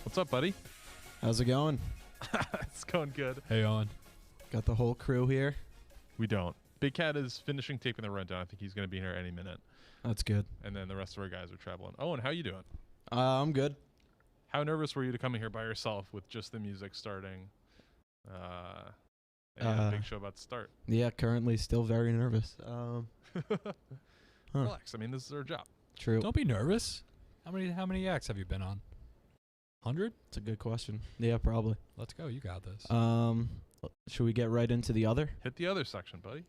What's up, buddy? How's it going? It's going good. Hey, on. Got the whole crew here. We don't. Big Cat is finishing taping the rundown. I think he's going to be here any minute. That's good. And then the rest of our guys are traveling. Owen, how you doing? I'm good. How nervous were you to come in here by yourself with just the music starting? And a big show about to start. Yeah, currently still very nervous. Relax. I mean, this is our job. True. Don't be nervous. How many acts have you been on? 100? That's a good question. Yeah, probably. Let's go. You got this. Should we get right into the other? Hit the other section, buddy.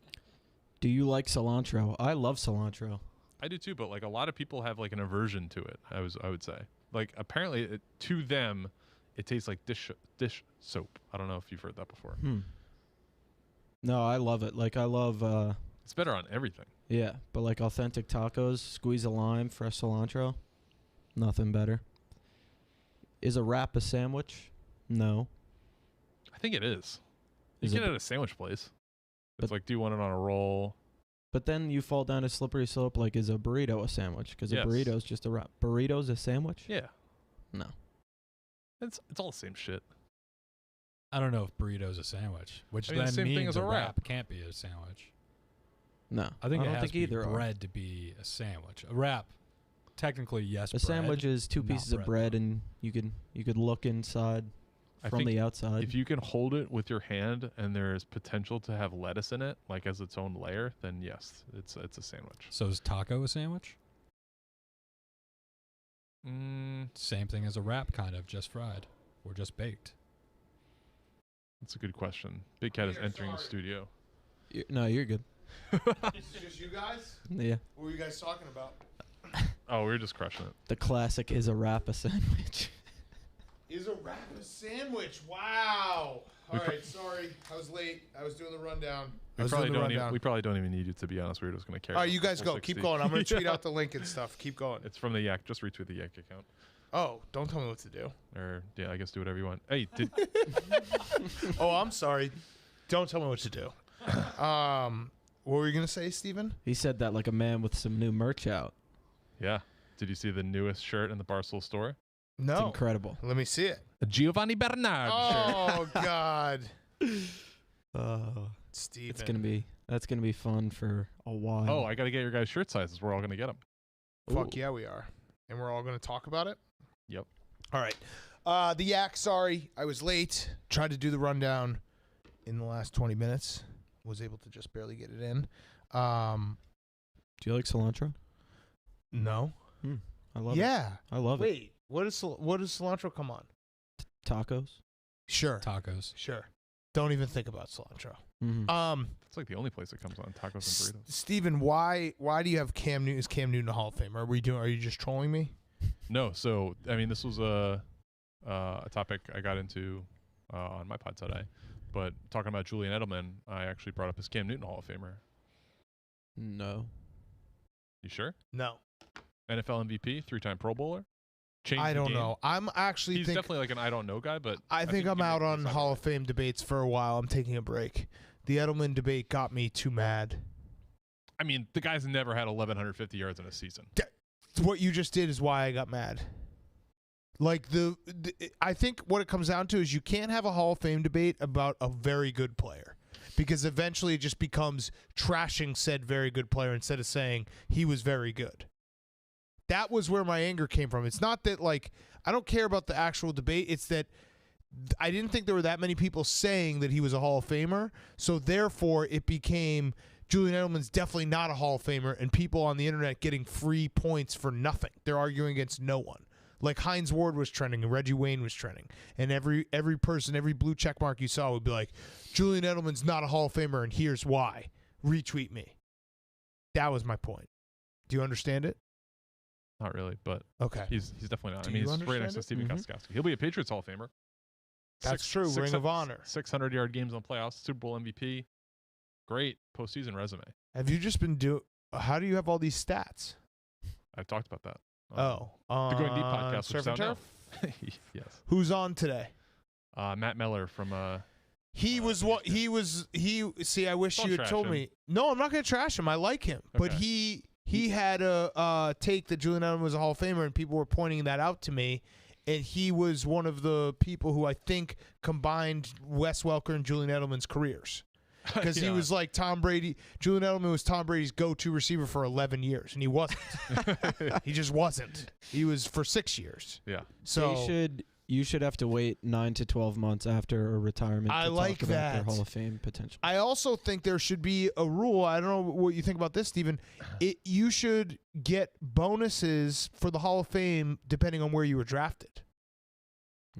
Do you like cilantro? I love cilantro. I do too, but like a lot of people have like an aversion to it. I would say, like apparently to them, it tastes like dish soap. I don't know if you've heard that before. No, I love it. Like I love. It's better on everything. Yeah, but like authentic tacos, squeeze a lime, fresh cilantro, nothing better. Is a wrap a sandwich? No. I think it is. You Is get it- it at a sandwich place. But- It's like, do you want it on a roll? But then you fall down a slippery slope. Like, is a burrito a sandwich? Because Yes. a burrito's just a wrap. Burrito's a sandwich? Yeah. No. It's all the same shit. I don't know if burrito's a sandwich, which I mean, the then same thing means as a wrap. can't be a sandwich. No. I think it don't has think to be either are. bread to be a sandwich. A wrap, technically, yes. A sandwich is two not pieces of bread, bread, though. and you could look inside I from think the outside. If you can hold it with your hand and there's potential to have lettuce in it, like as its own layer, then yes, it's a sandwich. So is taco a sandwich? That's Same thing as a wrap, kind of, just fried or just baked. a good question. Big Cat is entering the studio. No, you're good. It's just you guys? Yeah. What were you guys talking about? Oh, we were just crushing it. The classic is a wrap a sandwich. Is a wrap a sandwich? Wow. We All pro- right, sorry. I was late. I was doing the rundown. We probably don't even need you, to be honest. We're just gonna carry. All right, the you guys full go. 60. Keep going. I'm going to tweet Yeah. out the link and stuff. Keep going. It's from the Yak. Just retweet the Yak account, Oh, don't tell me what to do. or yeah, I guess do whatever you want. Hey, did Oh, I'm sorry. Don't tell me what to do. What were you going to say, Steven? He said that like a man with some new merch out. yeah? Did you see the newest shirt in the Barstool store? It's No. incredible. Let me see it. A Giovanni Bernard shirt. Oh, God. That's Steven. gonna be fun for a while. Oh, I gotta get your guys' shirt sizes. We're all gonna get them. Fuck yeah, we are. And we're all going to talk about it? Yep. All right. The Yak, sorry. I was late. Tried to do the rundown in the last 20 minutes. Was able to just barely get it in. Do you like cilantro? No. I love it. Yeah. I love it. Wait. What does cilantro come on? Tacos. Sure. Tacos. Sure. Don't even think about cilantro. Mm-hmm. It's like the only place it comes on tacos and burritos. Steven, why do you have Cam Newton? Is Cam Newton a Hall of Famer? Are you just trolling me? No, so I mean, this was a topic I got into on my pod today, but talking about Julian Edelman, I actually brought up his Cam Newton Hall of Famer. No. You sure? No. NFL MVP, 3-time Pro Bowler. Changed I the don't game. know. I'm actually He's definitely like an I don't know guy, but I think I'm he out makes on me Hall sound of Fame debates for a while. I'm taking a break. The Edelman debate got me too mad. I mean, the guy's never had 1,150 yards in a season. What you just did is why I got mad. Like I think what it comes down to is you can't have a Hall of Fame debate about a very good player, because eventually it just becomes trashing said very good player instead of saying he was very good. That was where my anger came from. It's not that like I don't care about the actual debate. It's that I didn't think there were that many people saying that he was a Hall of Famer, so therefore it became Julian Edelman's definitely not a Hall of Famer, and people on the internet getting free points for nothing. They're arguing against no one. Like Hines Ward was trending and Reggie Wayne was trending, and every person, every blue check mark you saw would be like, Julian Edelman's not a Hall of Famer, and here's why. Retweet me. That was my point. Do you understand it? Not really, but Okay. he's definitely not. Do I mean, you he's right next to understand Stephen Gostkowski. He'll be a Patriots Hall of Famer. That's true. Ring of Honor. 600-yard games on playoffs, Super Bowl MVP. Great postseason resume. Have you just been how do you have all these stats? I've talked about that. The The Going Deep podcast, which Surf is and out Turf? now. Yes. Who's on today? Matt Meller from He was what he was. See, I wish Don't you had trash told him. me. No, I'm not going to trash him. I like him, but Okay. he had a take that Julian Edelman was a Hall of Famer, and people were pointing that out to me, and he was one of the people who I think combined Wes Welker and Julian Edelman's careers. Because he was like Tom Brady. Julian Edelman was Tom Brady's go-to receiver for 11 years, and he wasn't. He just wasn't. He was for 6 years. Yeah. So you should have to wait 9 to 12 months after a retirement I to like talk about that. their Hall of Fame potential. I also think there should be a rule. I don't know what you think about this, Steven. You should get bonuses for the Hall of Fame depending on where you were drafted.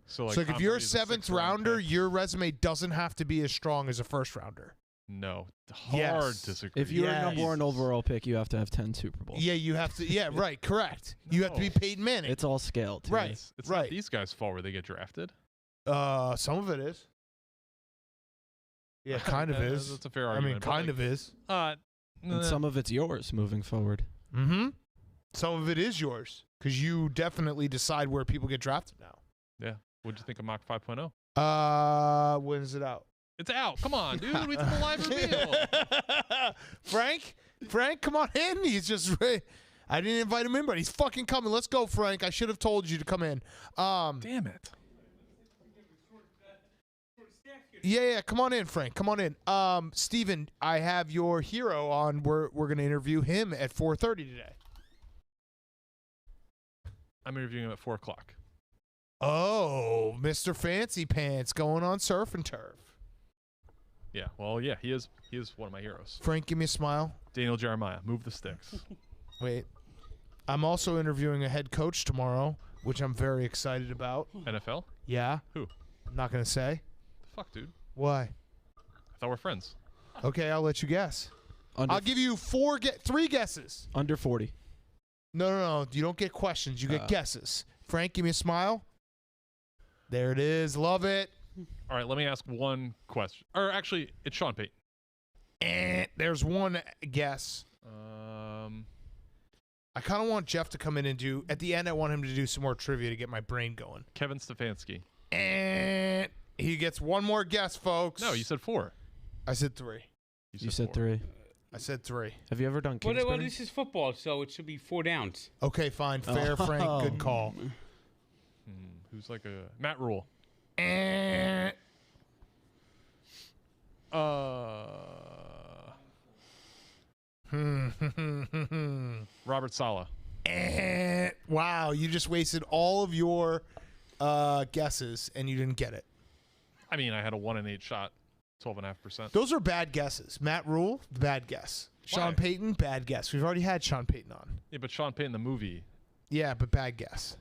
So like, if you're a 7th rounder, your resume doesn't have to be as strong as a 1st rounder. No, hard Yes. disagree. If you're a Yes. number 1 overall pick, you have to have 10 Super Bowls. Yeah, you have to. Yeah, right. Correct. You have to be Peyton Manning. It's all scaled. too. Right. It's right. not these guys' fault where they get drafted. Some of it is. Yeah, kind of is. That's a fair I argument. mean, but, kind like, of is. And some of it's yours moving forward. Mm-hmm. Some of it is yours because you definitely decide where people get drafted now. Yeah. What'd you think of Mock 5.0? When's it out? It's out. Come on, dude. We did the live reveal. Frank, come on in. He's just. I didn't invite him in, but he's fucking coming. Let's go, Frank. I should have told you to come in. Damn it. Yeah. Come on in, Frank. Come on in. Steven, I have your hero on. We're gonna interview him at 4:30 today. I'm interviewing him at 4 o'clock. Oh, Mr. Fancy Pants going on surf and turf. Yeah. Well, yeah. He is one of my heroes. Frank, give me a smile. Daniel Jeremiah. Move the sticks. Wait. I'm also interviewing a head coach tomorrow, which I'm very excited about. NFL? Yeah. Who? I'm not going to say. The fuck, dude? Why? I thought we're friends. Okay, I'll let you guess. Under I'll give you 3 guesses. under 40. No. You don't get questions. You get guesses. Frank, give me a smile. There it is. Love it. All right, let me ask one question. Or actually, it's Sean Payton. There's one guess. I kind of want Jeff to come in and do, at the end, I want him to do some more trivia to get my brain going. Kevin Stefanski. He gets one more guess, folks. No, you said 4. I said 3. You said 4. 3. I said 3. Have you ever done Kingsbury? Well, this is football, so it should be 4 downs. Okay, fine. Fair, Frank. Good call. Who's like a Matt Rule? Robert Saleh. Wow, you just wasted all of your guesses and you didn't get it. I mean, I had a 1 in 8 shot, 12.5%. Those are bad guesses. Matt Rule, bad guess. Sean Why? Payton, bad guess. We've already had Sean Payton on. Yeah, but Sean Payton, the movie. Yeah, but bad guess.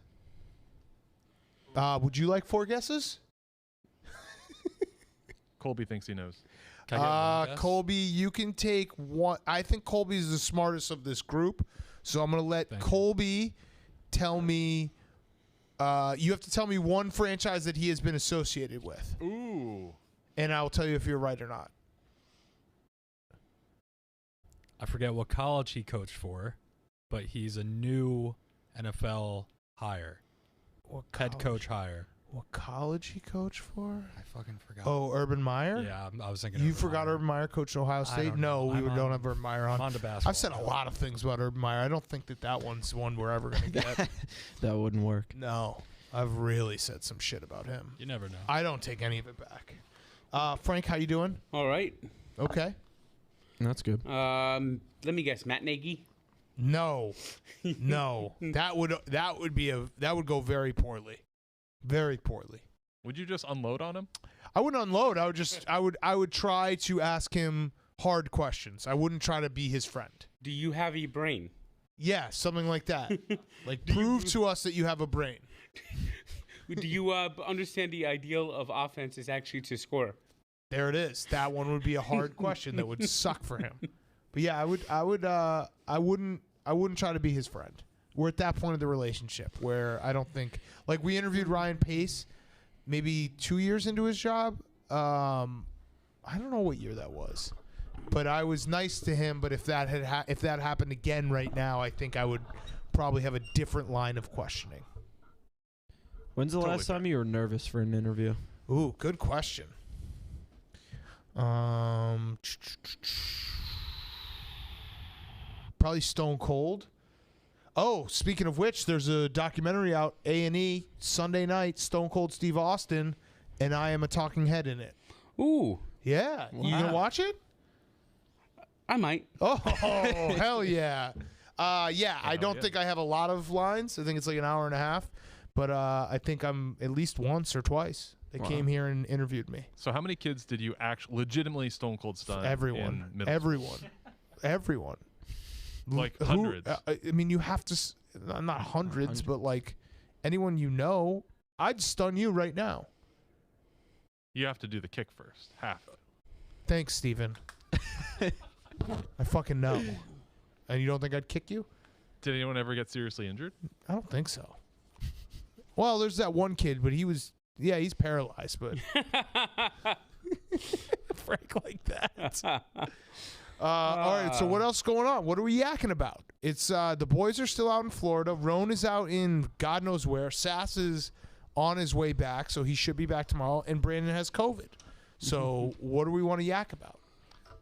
Would you like 4 guesses? Colby thinks he knows. Can I get one guess? Colby, you can take one. I think Colby's the smartest of this group, so I'm going to let Thank you. Colby tell me. You have to tell me one franchise that he has been associated with, Ooh. and I'll tell you if you're right or not. I forget what college he coached for, but he's a new NFL hire, head coach hire. What college he coached for? I fucking forgot. Oh, Urban Meyer? Yeah, I was thinking. You Urban forgot Meyer. Urban Meyer coached Ohio I State? don't No, know. we I'm don't on- have Urban Meyer I'm on. on to basketball. I've said a lot of things about Urban Meyer. I don't think that one's one we're ever going to get. That wouldn't work. No, I've really said some shit about him. You never know. I don't take any of it back. Frank, how you doing? All right. Okay. That's good. Let me guess. Matt Nagy. No, no, that would go very poorly, very poorly. Would you just unload on him? I wouldn't unload. I would try to ask him hard questions. I wouldn't try to be his friend. Do you have a brain? Yeah, something like that. Like prove to us that you have a brain. Do you understand the ideal of offense is actually to score? There it is. That one would be a hard question that would suck for him. But yeah, I wouldn't try to be his friend. We're at that point of the relationship where I don't think, like, we interviewed Ryan Pace maybe 2 years into his job. I don't know what year that was, but I was nice to him. But if that happened again right now, I think I would probably have a different line of questioning. When's the Totally last time you were nervous for an interview? Ooh, good question. Probably Stone Cold. Oh, speaking of which, there's a documentary out, A&E, Sunday night, Stone Cold Steve Austin, and I am a talking head in it. Ooh, Yeah. You going to watch it? I might. Oh, hell yeah. I don't think I have a lot of lines. I think it's like an hour and a half. But I think I'm at least once or twice. They came here and interviewed me. So how many kids did you actually legitimately Stone Cold stun? Everyone. In middle school? Everyone. Like hundreds. I mean, you have to, not hundreds, but like anyone you know, I'd stun you right now. You have to do the kick first. Half. Thanks, Steven. I fucking know. And you don't think I'd kick you? Did anyone ever get seriously injured? I don't think so. Well, there's that one kid, but he's paralyzed, but Frank like that. All right, so what else is going on? What are we yakking about? It's the boys are still out in Florida. Roan is out in God knows where. Sass is on his way back, so he should be back tomorrow. And Brandon has COVID. So what do we want to yak about?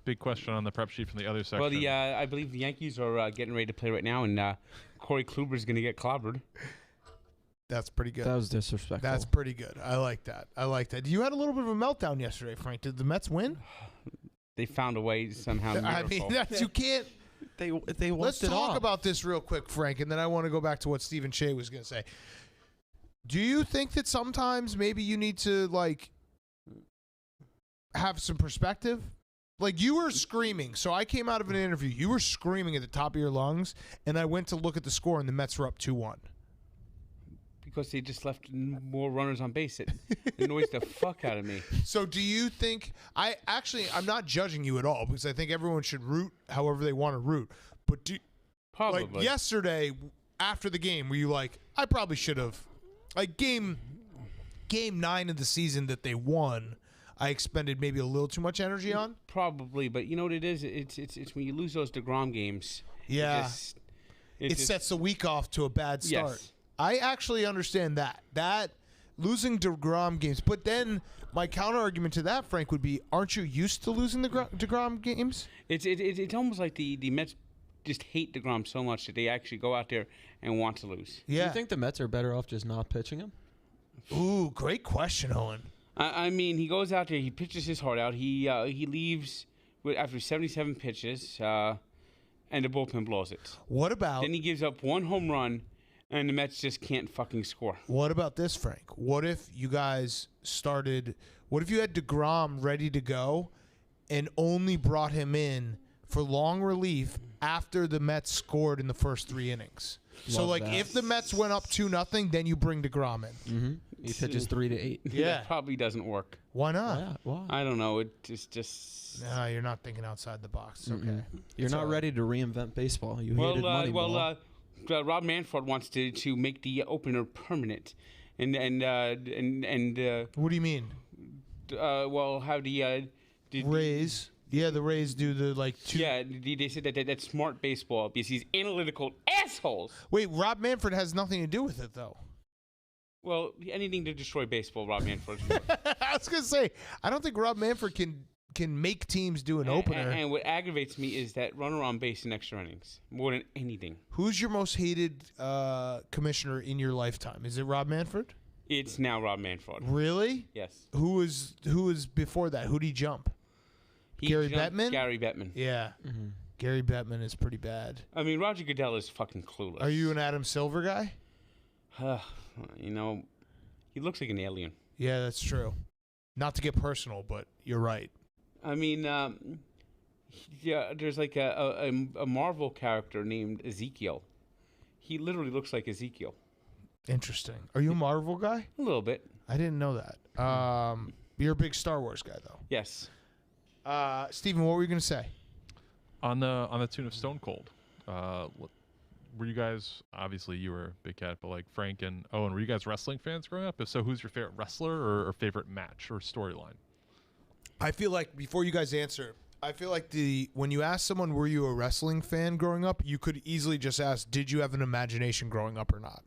Big question on the prep sheet from the other section. Well, I believe the Yankees are getting ready to play right now, and Corey Kluber is going to get clobbered. That's pretty good. That was disrespectful. That's pretty good. I like that. You had a little bit of a meltdown yesterday, Frank. Did the Mets win? They found a way somehow. I mean, you can't. They Let's it talk off. about this real quick, Frank, and then I want to go back to what Stephen Shea was going to say. Do you think that sometimes maybe you need to like have some perspective? Like you were screaming. So I came out of an interview. You were screaming at the top of your lungs, and I went to look at the score, and the Mets were up 2-1. Because they just left more runners on base. It annoys the fuck out of me. So do you think I'm not judging you at all because I think everyone should root however they want to root. But Probably. like yesterday after the game, were you like, I probably should have like game 9 of the season that they won, I expended maybe a little too much energy on? Probably, but you know what it is? It's when you lose those DeGrom games. Yeah. It sets the week off to a bad start. Yes. I actually understand that losing DeGrom games. But then my counter argument to that, Frank, would be, aren't you used to losing the DeGrom games? It's almost like the Mets just hate DeGrom so much that they actually go out there and want to lose. Yeah. Do you think the Mets are better off just not pitching him? Ooh, great question, Owen. I mean, he goes out there, he pitches his heart out. He leaves after 77 pitches, and the bullpen blows it. What about? Then he gives up one home run. And the Mets just can't fucking score. What about this, Frank? What if you guys what if you had DeGrom ready to go and only brought him in for long relief after the Mets scored in the first 3 innings? So, like, that. if the Mets went up 2-0, then you bring DeGrom in. Mm-hmm. He pitches 3 to 8. Yeah. That probably doesn't work. Why not? Yeah, why? I don't know. It just. No, you're not thinking outside the box. Okay. You're not ready to reinvent baseball. You hated Moneyball. Rob Manfred wants to make the opener permanent, and what do you mean? How the Rays? Yeah, the Rays do the like 2. Yeah, they said that's smart baseball because he's analytical assholes. Wait, Rob Manfred has nothing to do with it though. Well, anything to destroy baseball, Rob Manfred. I was gonna say, I don't think Rob Manfred can make teams do an opener. And what aggravates me is that runner on base in extra innings more than anything. Who's your most hated commissioner in your lifetime? Is it Rob Manfred? It's now Rob Manfred. Really? Yes. Who was before that? Who'd he jump? Gary Bettman? Gary Bettman. Yeah. Mm-hmm. Gary Bettman is pretty bad. I mean, Roger Goodell is fucking clueless. Are you an Adam Silver guy? You know, he looks like an alien. Yeah, that's true. Not to get personal, but you're right. I mean, yeah, there's like a Marvel character named Ezekiel. He literally looks like Ezekiel. Interesting. Are you a Marvel guy? A little bit. I didn't know that. You're a big Star Wars guy, though. Yes. Steven, what were you going to say? On the tune of Stone Cold, were you guys, obviously you were a big cat, but like Frank and Owen, were you guys wrestling fans growing up? If so, who's your favorite wrestler or favorite match or storyline? I feel like, before you guys answer, I feel like when you ask someone, were you a wrestling fan growing up, you could easily just ask, did you have an imagination growing up or not?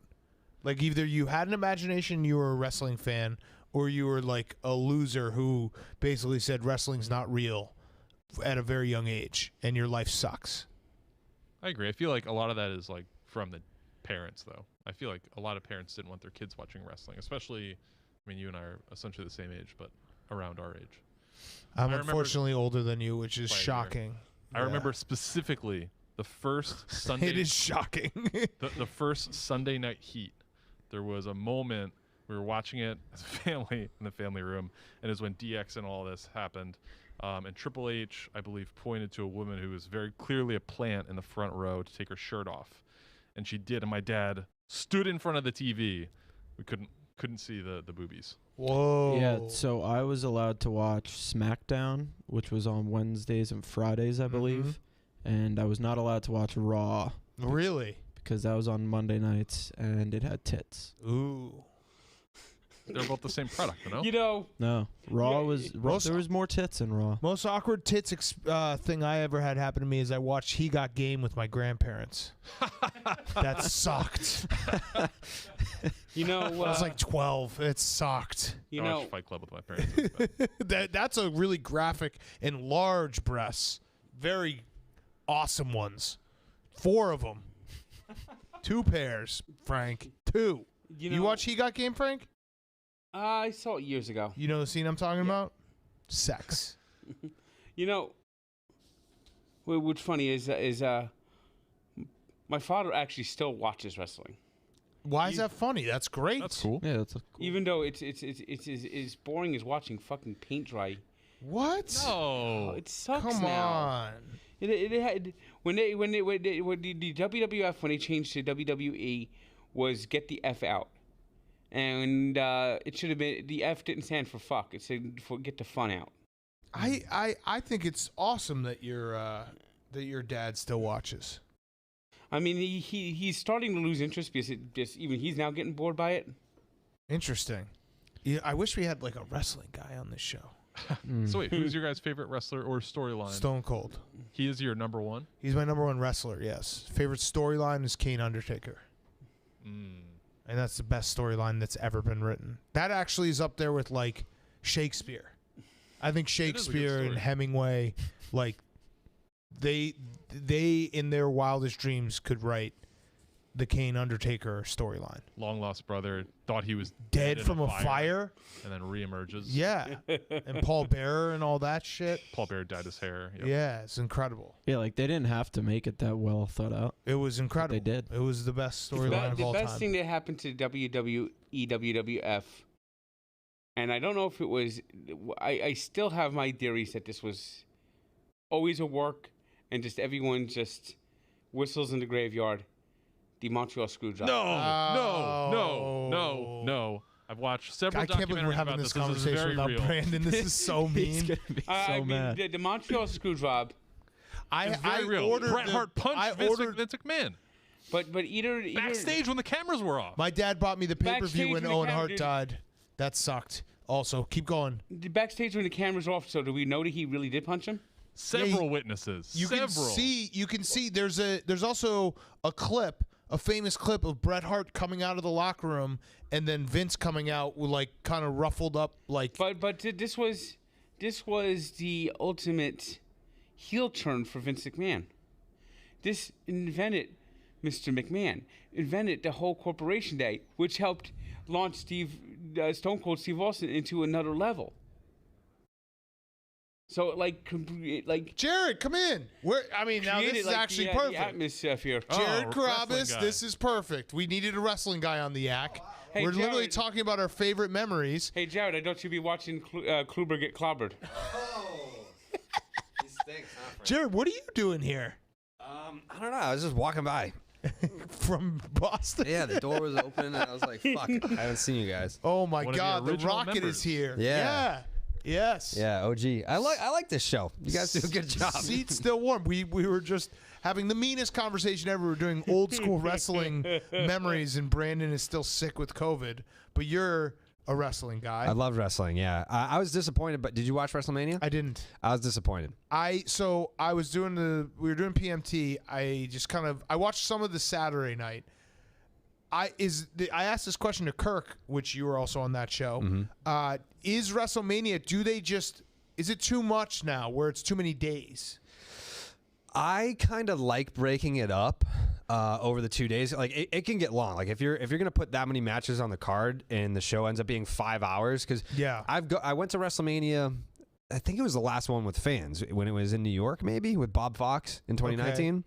Like, either you had an imagination, you were a wrestling fan, or you were like a loser who basically said wrestling's not real at a very young age and your life sucks. I agree. I feel like a lot of that is like from the parents, though. I feel like a lot of parents didn't want their kids watching wrestling, especially, I mean, you and I are essentially the same age, but around our age. I'm unfortunately older than you, which is shocking. I remember specifically the first Sunday. It is shocking. the first Sunday Night Heat. There was a moment we were watching it as a family in the family room, and it was when DX and all this happened. And Triple H, I believe, pointed to a woman who was very clearly a plant in the front row to take her shirt off, and she did. And my dad stood in front of the TV. We couldn't see the boobies. Whoa. Yeah, so I was allowed to watch SmackDown, which was on Wednesdays and Fridays, I believe, and I was not allowed to watch Raw. Really? Because that was on Monday nights, and it had tits. Ooh. They're both the same product, you know? You know, No, Raw was there was more tits in Raw. Most awkward tits thing I ever had happen to me is I watched He Got Game with my grandparents. That sucked. you know, I was like 12. It sucked. you I know, watched Fight Club with my parents. That's a really graphic and large breasts. Very awesome ones. 4 of them. 2 pairs, Frank. 2. You watch He Got Game, Frank? I saw it years ago. You know the scene I'm talking about? Sex. You know, what's funny is my father actually still watches wrestling, Why is that funny? That's great. That's cool. Yeah, that's cool. even though it's as boring as watching fucking paint dry. What? No. It sucks Come now. on. It had when the WWF when they changed to WWE was get the F out, and it should have been the F didn't stand for fuck. It said for get the fun out. I think it's awesome that your dad still watches. I mean, he's starting to lose interest because even he's now getting bored by it. Interesting. Yeah, I wish we had like a wrestling guy on this show. So wait, who's your guys' favorite wrestler or storyline? Stone Cold. He is your number one? He's my number 1 wrestler, yes. Favorite storyline is Kane Undertaker. And that's the best storyline that's ever been written. That actually is up there with like Shakespeare. I think Shakespeare and Hemingway, like they in their wildest dreams could write the Kane Undertaker storyline. Long lost brother thought he was Dead in from a fire. and then reemerges. Yeah. And Paul Bearer and all that shit. Paul Bearer dyed his hair. Yep. Yeah, it's incredible. Yeah, like they didn't have to make it that well thought out. It was incredible. They did. It was the best storyline of all The time. best thing that happened to WWE, WWF, and I don't know if it was. I still have my theories that this was always a work, and just everyone just whistles in the graveyard. The Montreal Screwjob. No. I've watched several I can't believe we're documentaries having about this this. This is conversation very without real. Brandon. This is so He's mean. gonna be so I mean, mad. the Montreal Screwjob. It's very real. ordered Bret Hart punched Vince McMahon But either backstage when the cameras were off. My dad bought me the pay-per-view Backstage when when the Owen camera Hart did- died. That sucked. Also, keep going. the backstage when the cameras were off. So do we know that he really did punch him? Several witnesses. You several. can see there's also a famous clip of Bret Hart coming out of the locker room and then Vince coming out with like kind of ruffled up like But this was the ultimate heel turn for Vince McMahon. This invented Mr. McMahon, invented the whole corporation day, which helped launch Stone Cold Steve Austin into another level. So like Jared, come in. Now this created, is like, actually the perfect. atmosphere. Jared wrestling Carabas, guy. this is perfect. We needed a wrestling guy on the yak. Hey, We're literally Jared. talking about our favorite memories. Hey Jared, I thought you'd be watching Kluber get clobbered. He stinks, huh, Frank? Jared, what are you doing here? I don't know. I was just walking by. From Boston? Yeah, the door was open, and I was like, fuck, I haven't seen you guys. Oh my One of the God, the original Rocket members. is here. Yeah. Yes. Yeah, OG. I like this show. You guys do a good job. Seat's still warm. We were just having the meanest conversation ever. We're doing old school wrestling memories, and Brandon is still sick with COVID. But you're a wrestling guy. I love wrestling, yeah. I was disappointed, but did you watch WrestleMania? I didn't. I was disappointed. We were doing PMT. I watched some of the Saturday night. I asked this question to Kirk, which you were also on that show. Mm-hmm. Is WrestleMania, is it too much now where it's too many days? I kind of like breaking it up. over the 2 days. Like it can get long. Like if you're gonna put that many matches on the card and the show ends up being 5 hours, because I went to WrestleMania. I think it was the last one with fans when it was in New York, maybe with Bob Fox in 2019. Okay.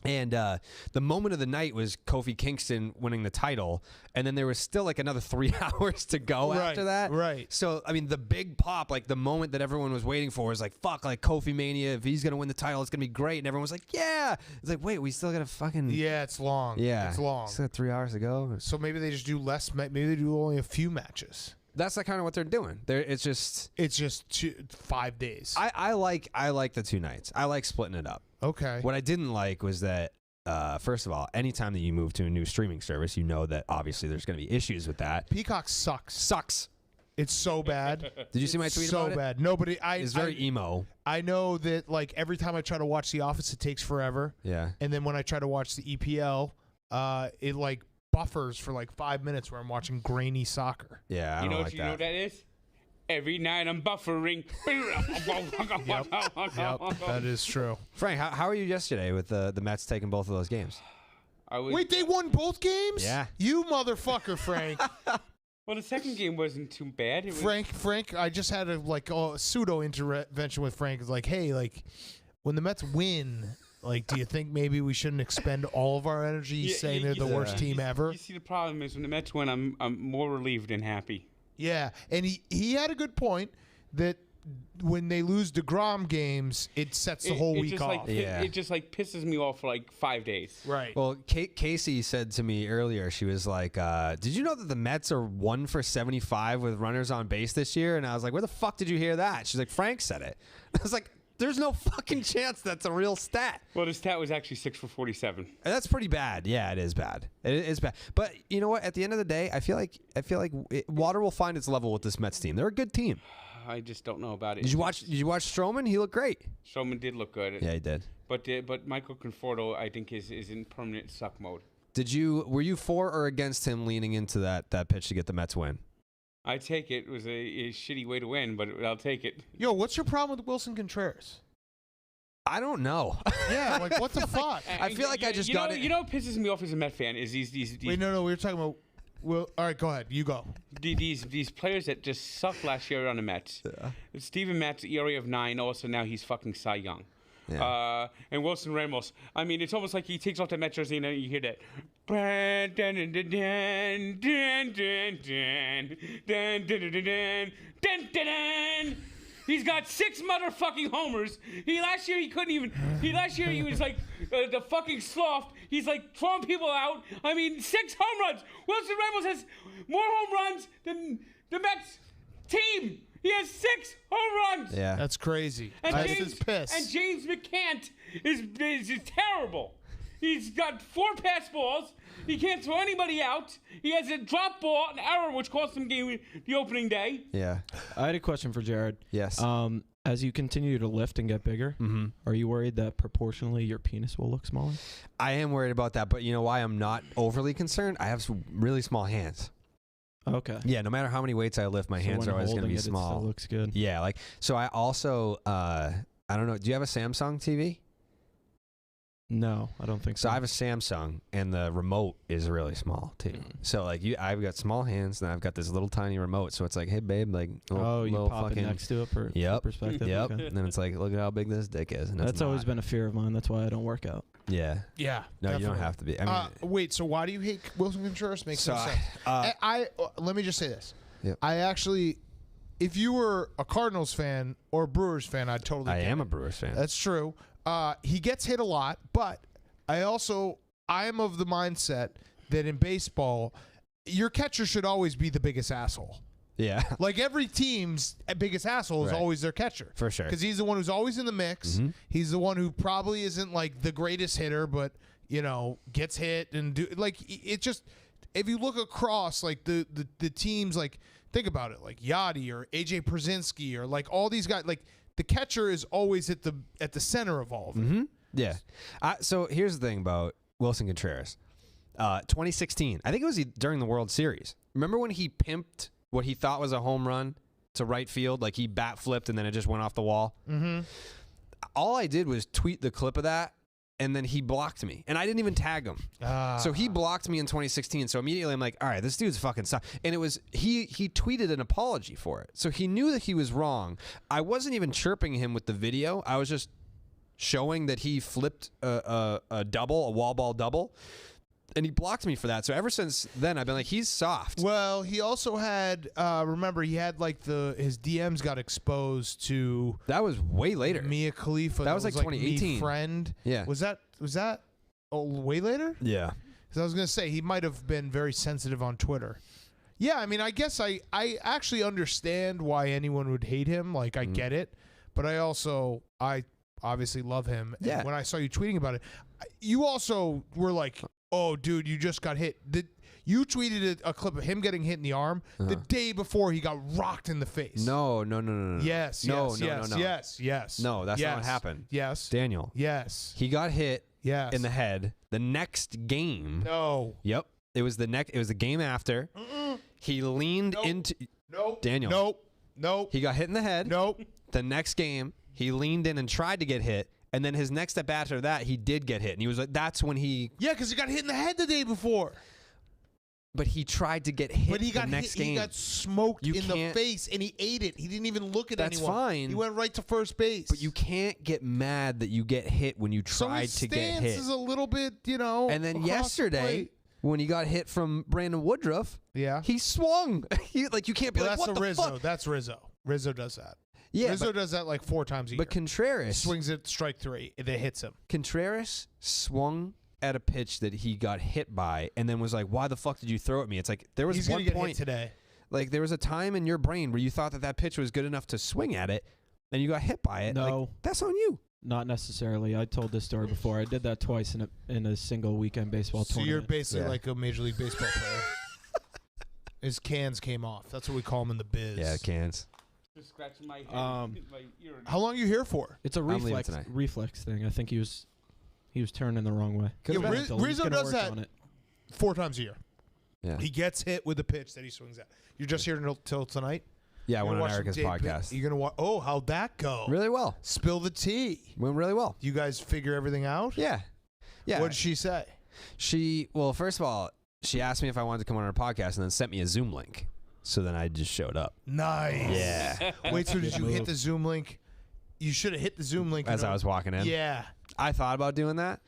And the moment of the night was Kofi Kingston winning the title, and then there was still like another 3 hours to go after that. Right. So I mean, the big pop, like the moment that everyone was waiting for, was like, "Fuck!" Like Kofi Mania, if he's gonna win the title, it's gonna be great. And everyone was like, "Yeah." It's like, wait, we still gotta fucking. Yeah, it's long. Yeah, it's long. Still got 3 hours to go. So maybe they just do less. Maybe they do only a few matches. That's like kind of what they're doing. It's just 5 days. I like the 2 nights. I like splitting it up. Okay. What I didn't like was that, first of all, anytime that you move to a new streaming service, you know that obviously there's going to be issues with that. Peacock sucks. It's so bad. Did you see my tweet about it? So bad. Nobody. It's very emo. I know that like every time I try to watch The Office, it takes forever. Yeah. And then when I try to watch the EPL, it like buffers for like 5 minutes where I'm watching grainy soccer. Yeah, I don't like that. You know what that is? Every night I'm buffering. Yep, that is true. Frank, how are you yesterday with the Mets taking both of those games? Wait, they won both games? Yeah. You motherfucker, Frank. Well, the second game wasn't too bad. Frank, I just had a pseudo intervention with Frank. It's like, hey, like when the Mets win, like, do you think maybe we shouldn't expend all of our energy saying they're the worst team ever? You see, the problem is when the Mets win, I'm more relieved than happy. Yeah, and he had a good point that when they lose DeGrom games, it sets the whole week off. It just like pisses me off for like 5 days. Right. Well, Casey said to me earlier, she was like, did you know that the Mets are 1 for 75 with runners on base this year? And I was like, where the fuck did you hear that? She's like, Frank said it. I was like, there's no fucking chance that's a real stat. Well, the stat was actually 6 for 47. That's pretty bad. Yeah, it is bad. It is bad. But you know what? At the end of the day, I feel like water will find its level with this Mets team. They're a good team. I just don't know about it. Did you watch Stroman? He looked great. Stroman did look good. Yeah, he did. But Michael Conforto, I think, is in permanent suck mode. Were you for or against him leaning into that pitch to get the Mets win? I take it. It was a shitty way to win, but I'll take it. Yo, what's your problem with Wilson Contreras? I don't know. Yeah, like what the fuck? I feel like I just got it. You know what pisses me off as a Met fan is these Wait, no, we were talking about. Well, all right, go ahead. You go. These players that just sucked last year on the Mets. Yeah. Steven Matz, ERA of 9. Also now he's fucking Cy Young. Yeah. And Wilson Ramos. I mean, it's almost like he takes off the Met jersey and then you hear that. He's got 6 motherfucking homers. Last year he was like the fucking sloth. He's like throwing people out. I mean, 6 home runs. Wilson Ramos has more home runs than the Mets team. He has 6 home runs. Yeah, that's crazy. And James McCann is terrible. He's got 4 pass balls. He can't throw anybody out. He has a drop ball, an error, which cost him the opening day. Yeah. I had a question for Jared. Yes. As you continue to lift and get bigger, are you worried that proportionally your penis will look smaller? I am worried about that, but you know why I'm not overly concerned? I have some really small hands. Okay. Yeah, no matter how many weights I lift, my hands are always going to be small. It still looks good. Yeah, like so. I also, I don't know. Do you have a Samsung TV? No, I don't think so. So I have a Samsung, and the remote is really small too. So like I've got small hands, and I've got this little tiny remote. So it's like, hey babe, like you pop it next to it for perspective. Yep. Okay. And then it's like, look at how big this dick is. And that's always been a fear of mine. That's why I don't work out. Yeah. Yeah. No, definitely. you don't have to be. I mean, wait. So why do you hate Wilson Contreras? Makes no sense. Let me just say this. Yep. I actually, if you were a Cardinals fan or a Brewers fan, I'd totally. I am a Brewers fan. That's true. He gets hit a lot, but I am of the mindset that in baseball, your catcher should always be the biggest asshole. Yeah. Like every team's biggest asshole is always their catcher. For sure. Because he's the one who's always in the mix. Mm-hmm. He's the one who probably isn't like the greatest hitter, but, gets hit and it just, if you look across like the teams, like think about it, like Yachty or AJ Przinsky or like all these guys, like the catcher is always at the center of all of it. Mm-hmm. Yeah. So here's the thing about Wilson Contreras. 2016, I think it was during the World Series. Remember when he pimped what he thought was a home run to right field? Like he bat flipped and then it just went off the wall? Mm-hmm. All I did was tweet the clip of that and then he blocked me, and I didn't even tag him. So he blocked me in 2016. So immediately I'm like, all right, this dude's fucking suck. And it was he tweeted an apology for it. So he knew that he was wrong. I wasn't even chirping him with the video. I was just showing that he flipped a double, a wall ball double. And he blocked me for that. So ever since then, I've been like, he's soft. Well, he also had, remember, he had like his DMs got exposed to. That was way later. Mia Khalifa. That was like 2018. Me Friend. Yeah. Was that way later? Yeah. Because I was gonna say he might have been very sensitive on Twitter. Yeah, I mean, I guess I actually understand why anyone would hate him. Like, I get it, but I obviously love him. Yeah. And when I saw you tweeting about it, you also were like, "Oh, dude, you just got hit." You tweeted a clip of him getting hit in the arm the day before he got rocked in the face. No. Yes. No. Yes. No, that's not what happened. Yes. Daniel. Yes. He got hit Yes. in the head the next game. No. Yep. It was the game after. He leaned into Nope. Daniel. Nope. He got hit in the head. Nope. The next game, he leaned in and tried to get hit. And then his next step after that, he did get hit. And he was like, that's when he. Yeah, because he got hit in the head the day before. But he tried to get hit But he got the next hit, game. He got smoked You in the can't- face, and he ate it. He didn't even look at That's anyone. fine. He went right to first base. But you can't get mad that you get hit when you so tried his to get stance hit. is a little bit, And then across the yesterday, plate. when he got hit from Brandon Woodruff, Yeah. he swung. You can't be Well, like, that's what the Rizzo. fuck? That's Rizzo. Rizzo does that. Yeah, Rizzo does that like 4 times a year. but Contreras swings it strike 3. It hits him. Contreras swung at a pitch that he got hit by, and then was like, "Why the fuck did you throw at me?" It's like there was He's one gonna get point hit today. like there was a time in your brain where you thought that pitch was good enough to swing at it, and you got hit by it. No. Like, that's on you. Not necessarily. I told this story before. I did that twice in a single weekend baseball So tournament. you're basically Yeah. like a Major League Baseball player. His cans came off. That's what we call him in the biz. Yeah, cans. Just scratching my head. Um, my ear. How long are you here for? It's a leaving reflex tonight. thing. I think he was turning the wrong way. Could've Yeah, been. Riz- He's Rizzo gonna does work that on it. 4 times a year. Yeah. He gets hit with the pitch that he swings at. You're just here till tonight? Yeah, I You're went gonna on watch Erica's some Dave podcast. You're going to watch. Oh, how'd that go? Really well. Spill the tea. Went really well. You guys figure everything out? Yeah. Yeah. What did she say? Well, first of all, she asked me if I wanted to come on her podcast and then sent me a Zoom link. So then I just showed up. Nice. Yeah. Wait, so did Good you hit move. the Zoom link? You should have hit the Zoom link. As I was walking in. Yeah. I thought about doing that.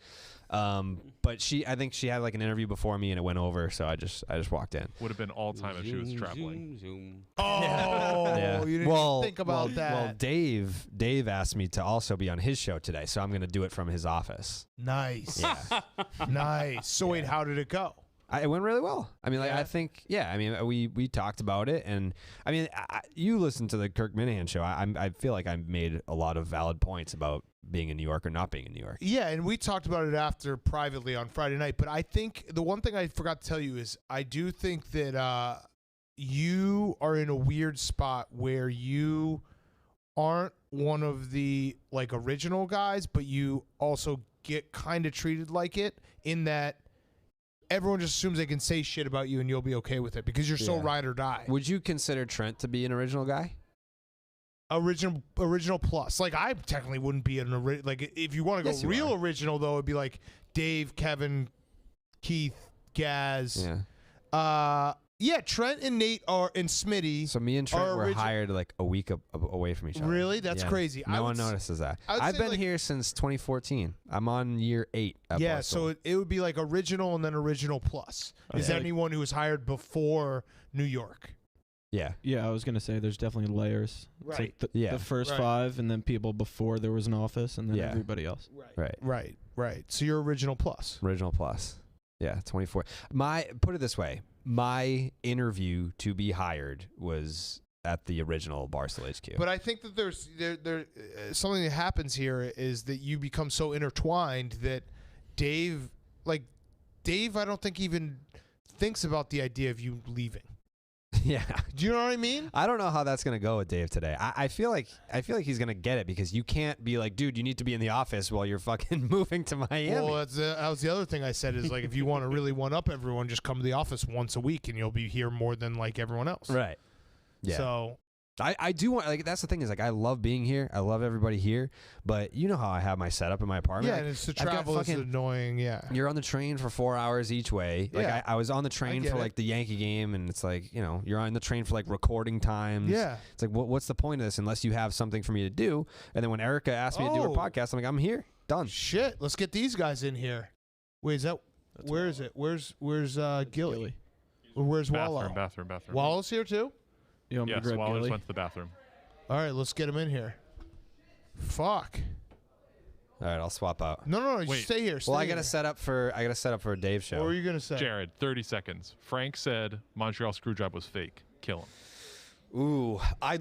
But I think she had like an interview before me and it went over, so I just walked in. Would have been all time if she was Zoom, traveling. zoom. Oh, Yeah. you didn't even think about that. Well, Dave asked me to also be on his show today, so I'm going to do it from his office. Nice. Yeah. Nice. So wait, how did it go? It went really well. I mean, like Yeah. I think, I mean, we talked about it, and I mean, you listened to the Kirk Minahan show. I feel like I made a lot of valid points about being in New York or not being in New York. Yeah, and we talked about it after privately on Friday night. But I think the one thing I forgot to tell you is I do think that you are in a weird spot where you aren't one of the like original guys, but you also get kind of treated like it in that everyone just assumes they can say shit about you and you'll be okay with it because you're so Yeah. ride or die. Would you consider Trent to be an original guy? Original plus. Like I technically wouldn't be an original. Like if you want to go Yes, you real are. original though, it'd be like Dave, Kevin, Keith, Gaz. Yeah. Yeah. Trent and Nate and Smitty. So me and Trent Our were origi- hired like a week away from each other. Really? That's Yeah. crazy. I No would one s- notices that. I would I've say, been like- here since 2014. I'm on year 8 at Yeah. Barstool. So it would be like original and then original plus. Is Okay. anyone who was hired before New York? yeah. Yeah, I was gonna say there's definitely layers. It's Right. like Yeah. the first Right. 5, and then people before there was an office, and then Yeah. everybody else. Right. Right. So you're original plus. Original plus. Yeah, 24. Put it this way. My interview to be hired was at the original Barstool HQ. But I think that there's something that happens here is that you become so intertwined that Dave, I don't think even thinks about the idea of you leaving. yeah. Do you know what I mean? I don't know how that's gonna go with Dave today. I feel like he's gonna get it because you can't be like, dude, you need to be in the office while you're fucking moving to Miami. Well, that was the other thing I said is like if you want to really one up everyone, just come to the office once a week and you'll be here more than like everyone else. right. Yeah. So I do want, like, that's the thing is, like, I love being here. I love everybody here. But you know how I have my setup in my apartment. Yeah, like, and it's the travel is annoying. Yeah. You're on the train for 4 hours each way. Like, Yeah. I was on the train for, like, the Yankee game, and it's like, you know, you're on the train for, like, recording times. Yeah. It's like, what's the point of this unless you have something for me to do? And then when Erica asked me to do her podcast, I'm like, I'm here. Done. Shit. Let's get these guys in here. Wait, is that... Where is it? Where's Gillie? Or where's Wallow? Bathroom. Wallow's here too? You want me to Yes, grab Waller Gillie? just went to the bathroom. All right, let's get him in here. Fuck. All right, I'll swap out. No, Wait. stay here. Well, I gotta set up for a Dave show. What were you gonna say? Jared, 30 seconds. Frank said Montreal Screwjob was fake. Kill him. Ooh, I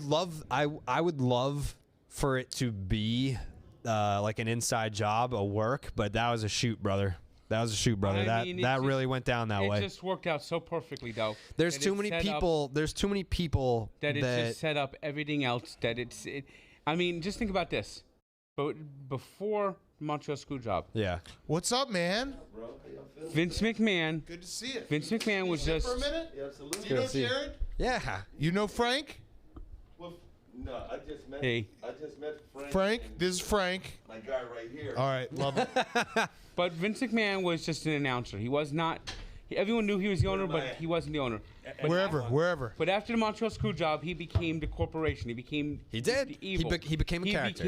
would love for it to be like an inside job, a work, but that was a shoot, brother. That really went down that way. It just worked out so perfectly, though. There's too many people. There's too many people that it's just set up everything else. I mean, just think about this. But before Montreal Screwjob, yeah. What's up, man? Vince McMahon. Good to see you. Vince McMahon was just For a minute? Yeah, absolutely. You know Jared? Yeah. You know Frank? Well, no, I just met. Hey. I just met Frank. Frank? and This is Frank. my guy right here. All right, love it. But Vince McMahon was just an announcer. He was not. Everyone knew he was the owner, but he wasn't the owner. But Wherever. But after the Montreal Screwjob, he became the corporation. He became. He did. The evil. He became a character.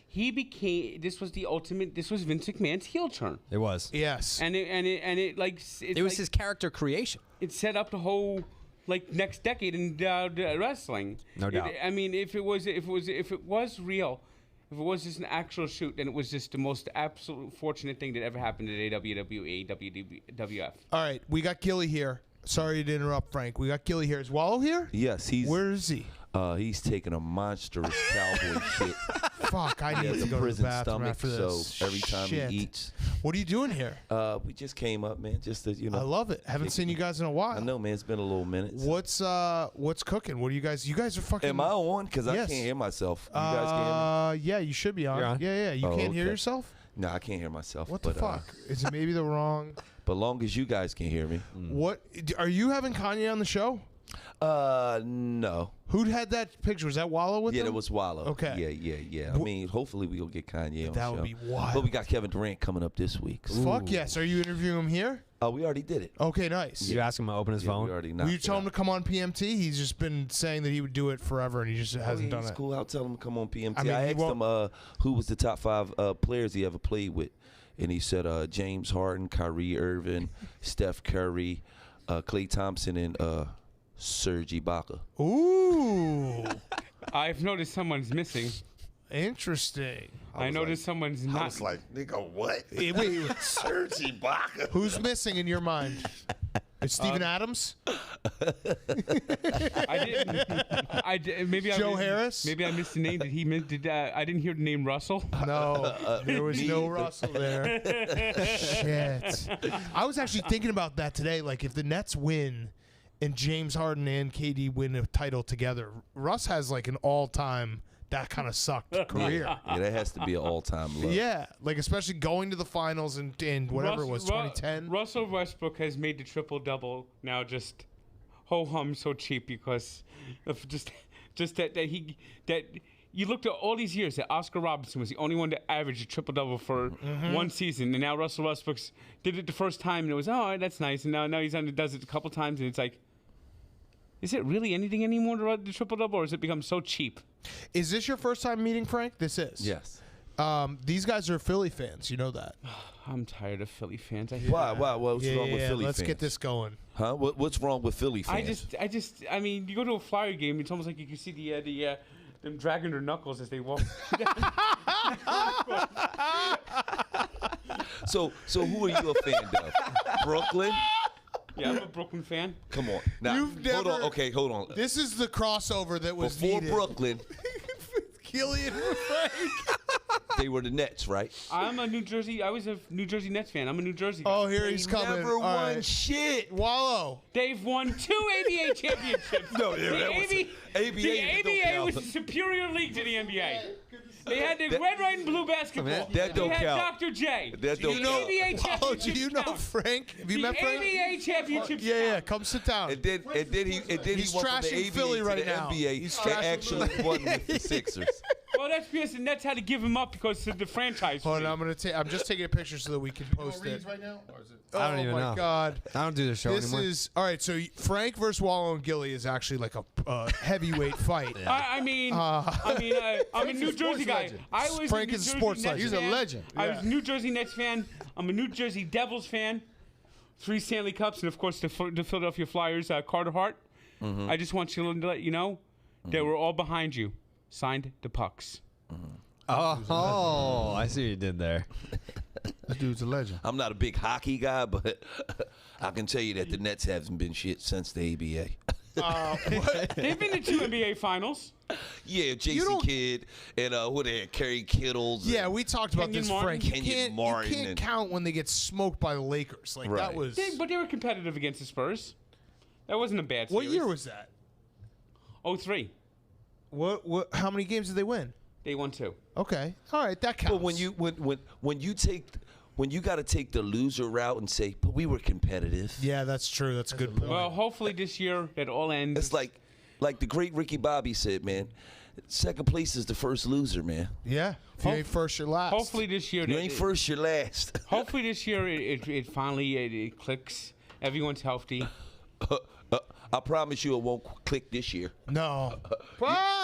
He became. This was the ultimate. This was Vince McMahon's heel turn. It was. Yes. And it was his character creation. It set up the whole next decade in wrestling. No doubt. I mean, if it was real. If it was just an actual shoot, then it was just the most absolute fortunate thing that ever happened at WWE, WWF. All right, we got Gillie here. Sorry to interrupt, Frank. We got Gillie here. Is Wallow here? Yes, Where is he? He's taking a monstrous cowboy shit. Fuck, I need to go to the prison bathroom stomach, after this. so every time Shit. he eats. What are you doing here? We just came up, man. Just to, I love it. Haven't seen you guys in a while. I know, man. It's been a little minute. What's cooking? What are you guys? You guys are fucking. Am I on? Because Yes. I can't hear myself. You guys can hear me? Yeah, you should be on. You're on. Yeah. You Oh, can't hear okay. yourself? No, I can't hear myself. What the but, fuck? Is it maybe the wrong? But long as you guys can hear me. What are you having Kanye on the show? No. Who had that picture? Was that Wallow with Yeah, him? that was Wallow. Okay. Yeah. I mean, hopefully we'll get Kanye on That the would show. be wild. But we got Kevin Durant coming up this week. Fuck yes. Are you interviewing him here? Oh, we already did it. Okay, nice. You ask him to open his Yeah, phone. we already Will knocked you it tell him out. to come on PMT? He's just been saying that he would do it forever, and he just hasn't done It's it. cool. I'll tell him to come on PMT. I mean, I he asked him who was the top 5 players he ever played with, and he said James Harden, Kyrie Irving, Steph Curry, Klay Thompson, and Serge Ibaka. Ooh, I've noticed someone's missing. interesting. I noticed someone's not. I was like, nigga, what? Wait, Serge Ibaka. who's missing in your mind? It's Steven Adams? I did. Maybe Joe I Harris? Maybe I missed the name. Did he meant? I didn't hear the name Russell. No, there was no Russell there. Shit. I was actually thinking about that today. Like, if the Nets win and James Harden and KD win a title together, Russ has like an all-time that kind of sucked career. Yeah, that has to be an all-time low. Yeah, like especially going to the finals and whatever it was, 2010. Russell Westbrook has made the triple-double now just ho-hum so cheap because of just that you looked at all these years that Oscar Robertson was the only one to average a triple-double for one season, and now Russell Westbrook's did it the first time, and it was, oh, that's nice, and now he's does it a couple times, and it's like, is it really anything anymore to run the triple-double, or has it become so cheap? Is this your first time meeting Frank? This is. Yes. These guys are Philly fans. You know that. I'm tired of Philly fans. Why? What's wrong with Philly let's fans? get this going. Huh? What's wrong with Philly fans? I mean, you go to a Flyer game, it's almost like you can see them dragging their knuckles as they walk. So who are you a fan of? Brooklyn? Yeah, I'm a Brooklyn fan. Come on. Now, You've never. hold on. Okay, hold on. This is the crossover that was Before needed. Brooklyn, Gillie and Frank. they were the Nets, right? I was a New Jersey Nets fan. I'm a New Jersey guy. Oh, here he's coming. Never All won right. shit. Wallow. They've won 2 ABA championships. No, yeah, the that was ABA, ABA the don't ABA count. was a superior league to the NBA. They had the red, white, and blue basketball. That don't they had count. Dr. J. That don't the count. ABA Oh, championship. do you know count. Frank? Have you The met Frank? ABA championships. Yeah, count. come sit down. And then he He's went from the trashing ABA Philly to right the now. NBA. He's and trashing actually won with the Sixers. Well, that's because the Nets had to give him up because of the franchise. Hold fee. on, I'm just taking a picture so that we can post it. right now, or is it? I don't even my know. God. I don't do the show This anymore. is all right. So Frank versus Wallow and Gillie is actually like a heavyweight fight. I'm a New Jersey guy. legend. I was Frank a New is a Jersey sports Nets legend. He's a fan. legend. I was a New Jersey Nets fan. I'm a New Jersey Devils fan. 3 Stanley Cups, and of course the Philadelphia Flyers. Carter Hart. I just want you to let you know that we're all behind you. Signed the Pucks. Oh, I see what you did there. This dude's a legend. I'm not a big hockey guy, but I can tell you that the Nets haven't been shit since the ABA. They've been to 2 NBA Finals. Yeah, Jason Kidd and who they had, Kerry Kittles. Yeah, we talked about Kenyon this, Martin. Frank. You Kenyon Martin can't and- count when they get smoked by the Lakers. Like that Right. was. But they were competitive against the Spurs. That wasn't a bad What series. year was that? 03. What? How many games did they win? They won 2. Okay, all right, that counts. But when you got to take the loser route and say, but we were competitive. yeah, that's true. That's a good point. Well, hopefully this year that all ends. It's like the great Ricky Bobby said, man. Second place is the first loser, man. yeah, if you ain't first, you're last. Hopefully this year. You ain't first, you're last. Hopefully this year it finally it clicks. Everyone's healthy. I promise you it won't click this year. No.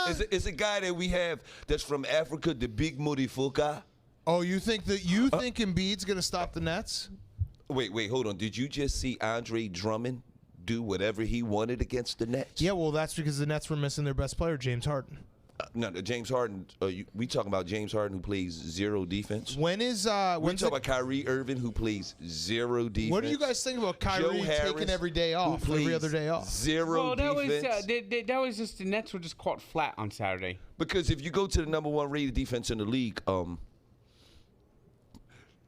It's a guy that we have that's from Africa, the Big Moody Fuka. Oh, you think Embiid's gonna stop the Nets? Wait, hold on. Did you just see Andre Drummond do whatever he wanted against the Nets? Yeah, well, that's because the Nets were missing their best player, James Harden. No, James Harden. We talking about James Harden who plays zero defense. When is We when's talking about Kyrie Irving who plays zero defense. what do you guys think about Kyrie Joe Harris, taking every day off, who every plays other day off? Zero Well, that defense. was that was just the Nets were just caught flat on Saturday. Because if you go to the number 1 rated defense in the league,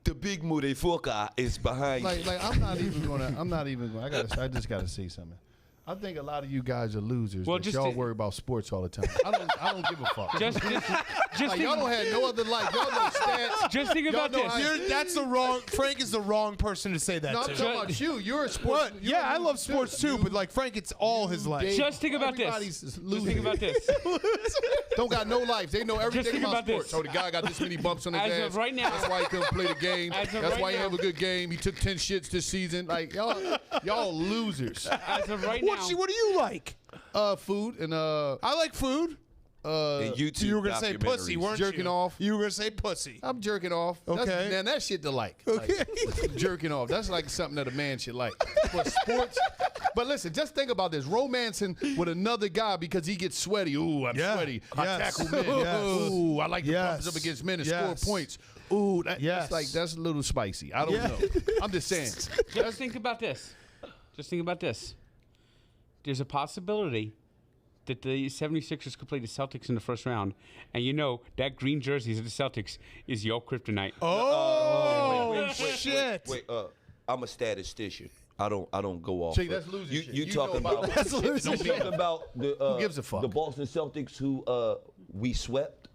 the Big Moody Fuka is behind you. Like I'm not even gonna. I just gotta say something. I think a lot of you guys are losers. Well, that just y'all to- worry about sports all the time. I don't give a fuck. Just like, y'all don't have no other life. Y'all know stats. Just think Y'all about know this. how- That's the wrong. Frank is the wrong person to say that No, I'm to. talking about you. You're a sports. What? you're Yeah, a I loser love sports too, but like Frank, it's all his life. gave- Just think about this. Everybody's Just losing. think about this. Don't got no life. They know everything think about about this. sports. Oh, the guy got this many bumps on his As ass. of right now- That's why he couldn't play the game. As of That's right why he now- have a good game. He took 10 shits this season. Like y'all losers. As of right What now, do you like? Food and I like food. And YouTube You were gonna say pussy, documentaries. weren't Jerking you? off. You were gonna say pussy. I'm jerking off. Okay. Man, that shit to like. Okay. Like, jerking off. That's like something that a man should like. But sports. But listen, just think about this. Romancing with another guy because he gets sweaty. Ooh, I'm Yeah. sweaty. I Yes. tackle men. Yes. Ooh, I like to Yes. bump up against men and Yes. score points. Ooh, Yes. that's a little spicy. I don't Yeah. know. I'm just saying. just think about this. Just think about this. There's a possibility that the 76ers could play the Celtics in the first round, and you know that green jerseys of the Celtics is your kryptonite. Oh shit! Wait, I'm a statistician. I don't go off. See, that's loser You, shit. you You talking know about about? that. You talking about the? Who gives a fuck? The Boston Celtics who we swept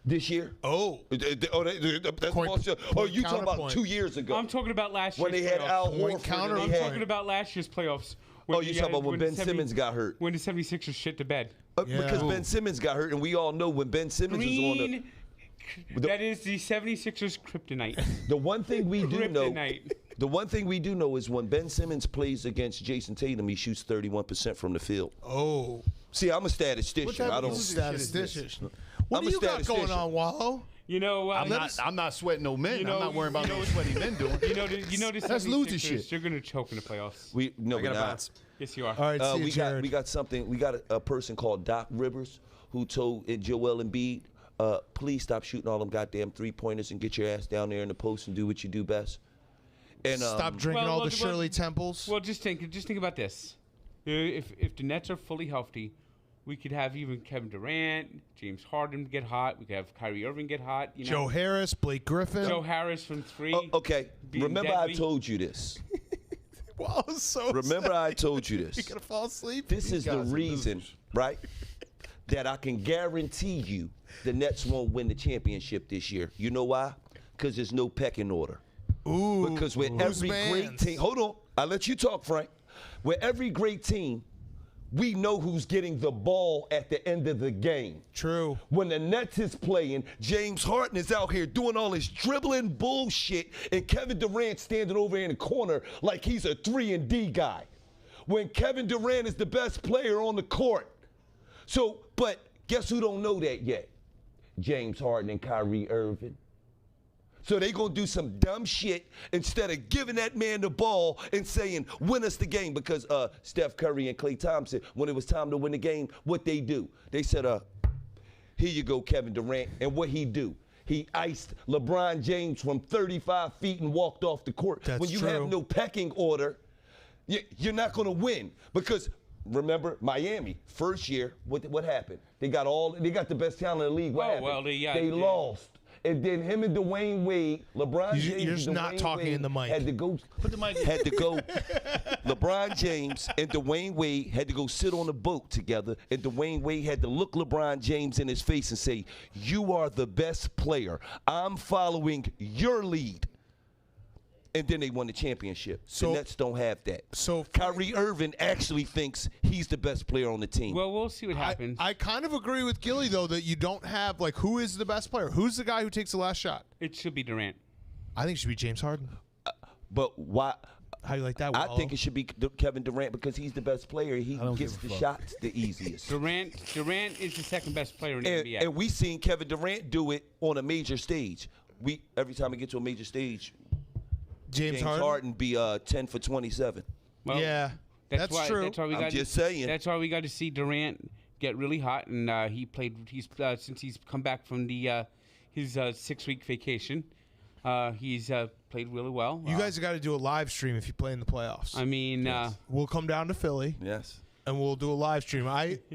this year. Oh, That's Point- Boston. point You talking about counterpoint. 2 years ago I'm talking about last year's when they had playoffs. Al Point Horford? and counterpoint. they I'm had- talking about last year's playoffs. Oh, you talking about when Ben Simmons got hurt? When the 76ers shit the bed. Because Ben Simmons got hurt, and we all know when Ben Simmons was on Green. That is the 76ers kryptonite. the one thing we do know. Kryptonite. The one thing we do know is when Ben Simmons plays against Jason Tatum, he shoots 31% from the field. oh, See, I'm a statistician. type I of don't. loser statistician. What I'm do a you got going statistician. on, Wallow? You know, I'm not sweating no men. You know- I'm not worrying about you know- no sweaty men doing. you know the That's 76ers, loser shit. You're gonna choke in the playoffs. We no, I we're got a not. bounce. Yes, you are. All right, see you, We Jared. got something. We got a person called Doc Rivers who told Joel Embiid, please stop shooting all them goddamn 3-pointers and get your ass down there in the post and do what you do best. And Stop drinking Well, all well, the well- Shirley Temples. Well, just think about this. If the Nets are fully healthy, we could have even Kevin Durant, James Harden get hot. We could have Kyrie Irving get hot. You know, Joe Harris, Blake Griffin. Joe Harris from 3. Okay, being remember deadly. I told you this. Wallow's so Remember I told you You this. gonna fall asleep? This is the guys are reason, right? that I can guarantee you the Nets won't win the championship this year. You know why? Because there's no pecking order. Ooh. Because with every great team, hold on, I'll let you talk, Frank. With every great team, we know who's getting the ball at the end of the game. True. When the Nets is playing, James Harden is out here doing all this dribbling bullshit, and Kevin Durant standing over in the corner like he's a 3-and-D guy. When Kevin Durant is the best player on the court. So, but guess who don't know that yet? James Harden and Kyrie Irving. So they gonna do some dumb shit instead of giving that man the ball and saying, win us the game. Because Steph Curry and Klay Thompson, when it was time to win the game, what they do? They said, here you go, Kevin Durant. And what he do? He iced LeBron James from 35 feet and walked off the court. That's when you true. have no pecking order, you're not gonna win. Because remember, Miami, first year, what happened? They got the best talent in the league. What happened? Well, they lost. And then him and Dwayne Wade, LeBron James. You're just and not Dwayne talking Wade in the mic. Had to go. Put the mic. Had to go. LeBron James and Dwayne Wade had to go sit on a boat together, and Dwayne Wade had to look LeBron James in his face and say, "You are the best player. I'm following your lead." And then they won the championship. So- the Nets don't have that. So Kyrie Irving actually thinks he's the best player on the team. Well, we'll see what happens. I kind of agree with Gilly, though, that you don't have, like, who is the best player? Who's the guy who takes the last shot? It should be Durant. I think it should be James Harden. But why? How do you like that? I Wallo? think it should be Kevin Durant because he's the best player. He don't gets give a the fuck. shots the easiest. Durant is the second best player in the NBA. And we seen Kevin Durant do it on a major stage. Every time we get to a major stage, James Harden Harden. be 10 for 27. Well, Yeah, that's why, true. That's why we I'm got just saying. That's why we got to see Durant get really hot, and He's since he's come back from his 6-week vacation. He's played really well. You guys have got to do a live stream if you play in the playoffs. I mean, We'll come down to Philly Yes. and we'll do a live stream.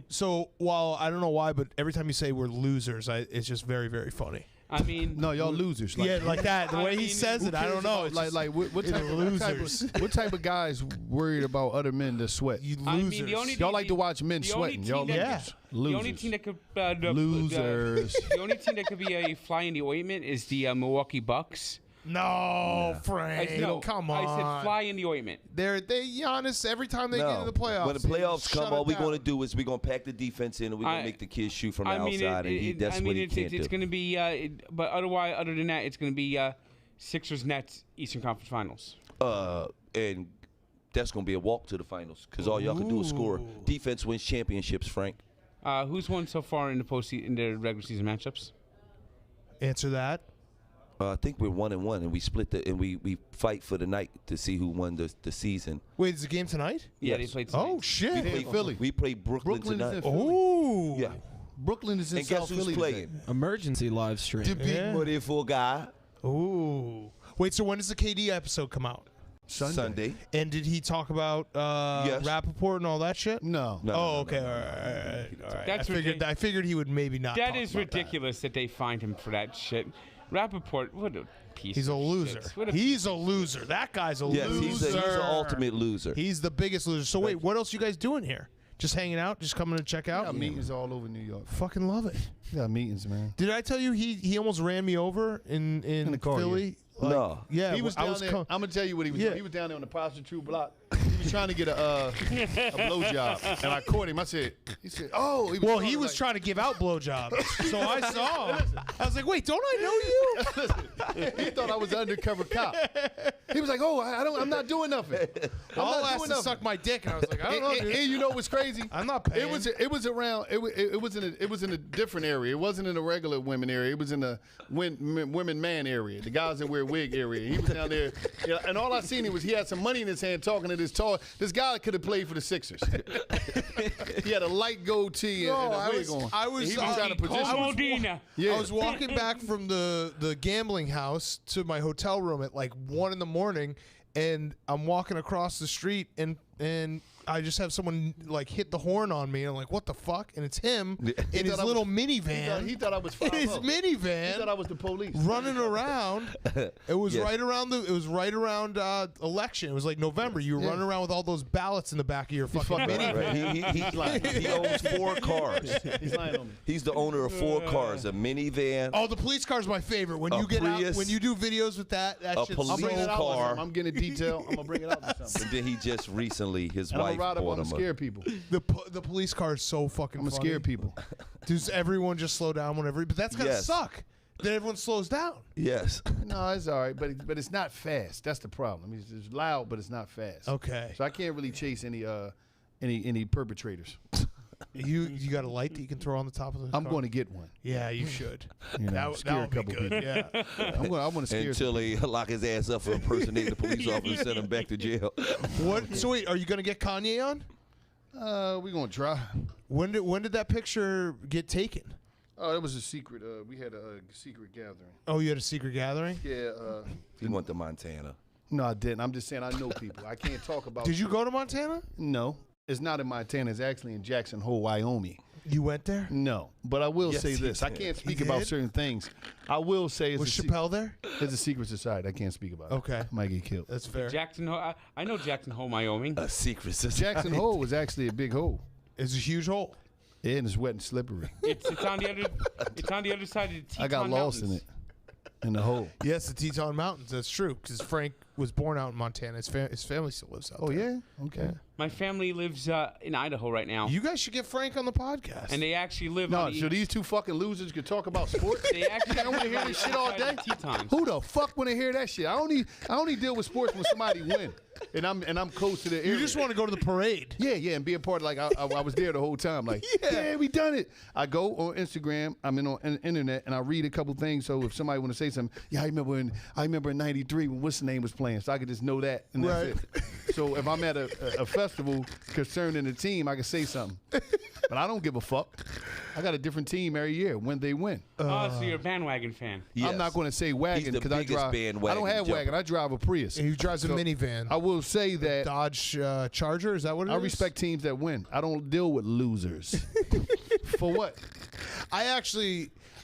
So while I don't know why, but every time you say we're losers, it's just very, very funny. I mean, No, y'all losers. Yeah, like that. The I way he mean, says Who it, I cares don't know. about- It's just, what type, it's what type losers. of what type of guys worried about other men that sweat? you I mean, losers. the only Y'all like to watch men the only sweating. team Y'all that- losers. The Losers. only team that could Losers. The only team that could be a fly in the ointment is the Milwaukee Bucks. No, Frank. No, Come on. I said fly in the ointment. They Giannis every time they get No. into the playoffs. When the playoffs shut come, it all we're down. going to do is we're going to pack the defense in and we're going to make the kids shoot from the outside. That's what he can't it's do. going to be, but other than that, it's going to be Sixers Nets Eastern Conference Finals. And that's going to be a walk to the finals because all y'all can do is score. Defense wins championships, Frank. Who's won so far in the regular season matchups? Answer that. I think we're 1-1, and we split and we fight for the night to see who won the season. Wait, is the game tonight? Yeah, Yes. they played tonight. Oh, shit. We played Philly. We play Brooklyn Brooklyn is tonight. in Philly. Oh. Yeah. Brooklyn is in And guess South who's Philly playing? today. Emergency live stream. The big Yeah. money for guy. Ooh. Wait, so when does the KD episode come out? Sunday. And did he talk about Yes. Rappaport and all that shit? No. No, Oh, no, no, okay. no, All right. All right. That's I figured he would maybe not. That talk is about ridiculous that they fined him for that shit. Rappaport, what a piece He's a of loser. shit. What a He's a loser. That guy's a Yes, loser. he's an ultimate loser. He's the biggest loser. So wait, what else you guys doing here? Just hanging out? Just coming to check We out? got meetings all over New York. Fucking love it. We got meetings, man. Did I tell you he almost ran me over in the car, Philly? No. Yeah, He was I down was there. com- I'm gonna tell you what he was Yeah. doing. He was down there on the prostitute block. He was trying to get a blowjob, and I caught him. I said, he said, oh, he was Well, sort he of was like- trying to give out blowjobs, so I saw him. I was like, "Wait, don't I know you?" He thought I was an undercover cop. He was like, "Oh, I'm not doing nothing. I'm All not asked doing to nothing." suck my dick, and I was like, "I don't know, And dude. you know what's crazy? I'm not paying." It was around. It was in a different area. It wasn't in a regular women area. It was in the women man area. The guys that wear wig area. He was down there, and all I seen he had some money in his hand talking to this guy could have played for the Sixers. He had a light gold tee and a wig on. I was He was trying to position. Comodina. Yeah. I was walking back from the gambling house to my hotel room at like 1 a.m, and I'm walking across the street, and I just have someone like hit the horn on me, and I'm like, what the fuck? And it's him in his little minivan. He thought I was 5'0". In his minivan. He thought I was the police. Running around. It was right around election. It was like November. You were running around with all those ballots in the back of your fucking minivan. Right. He owns 4 cars. He's lying on me. He's the owner of 4 cars, a minivan. Oh, the police car's my favorite. When you get Prius, out, when you do videos with that shit's police car. I'm getting a detail. I'm gonna bring it out to something. And then he just recently, his And wife I'm ride up bought on him scare people. The police car is so fucking I'm gonna funny. scare people. Does everyone just slow down whenever? But that's gotta suck. Then everyone slows down. Yes. No, it's all right, but it's not fast. That's the problem. It's loud, but it's not fast. Okay. So I can't really chase any perpetrators. You got a light that you can throw on the top of the car? I'm going to get one. Yeah, you should. You know, that would be couple good. people. Yeah. I want to scare Until they lock his ass up for impersonating the police officer and send him back to jail. What? So wait, are you going to get Kanye on? We're going to try. When did that picture get taken? Oh, that was a secret. We had a secret gathering. Oh, you had a secret gathering? Yeah. He went to Montana. No, I didn't. I'm just saying I know people. I can't talk about. Did you go to Montana? No, it's not in Montana. It's actually in Jackson Hole, Wyoming. You went there? No, but I will say he this. I did. can't speak He about did? certain things. I will say Was Chappelle there? It's a secret society. I can't speak about it. Okay. I might get killed. That's fair. Jackson Hole. I know Jackson Hole, Wyoming. A secret society. Jackson Hole was actually a big hole. It's a huge hole. Yeah, and it's wet and slippery. It's on the other. It's on the other side of the Teton I got lost Mountains. in it. In the hole. Yes, the Teton Mountains. That's true. Because Frank was born out in Montana. His family still lives out there. Yeah? Okay. My family lives in Idaho right now, You guys should get Frank on the podcast. and they actually live. No, on the so these two fucking losers could talk about sports? They actually I want to hear this shit all day. Tetons. Who the fuck want to hear that shit? I only deal with sports when somebody win, and I'm close to the area. you just want to go to the parade. Yeah, and be a part of, like, I was there the whole time. Like, yeah, we done it. I go on Instagram, I'm on internet, and I read a couple things. So if somebody want to say something, yeah, I remember in '93 when what's the name was playing, so I could just know that, and that's it. So if I'm at a festival concerning the team, I can say something. But I don't give a fuck. I got a different team every year when they win. Oh, so you're a bandwagon fan. Yes. I'm not going to say wagon He's the because I biggest drive. bandwagon I don't have jumper. wagon. I drive a Prius. He drives a So, minivan. I will say that Dodge Charger. Is that what it is? I respect teams that win. I don't deal with losers. For what?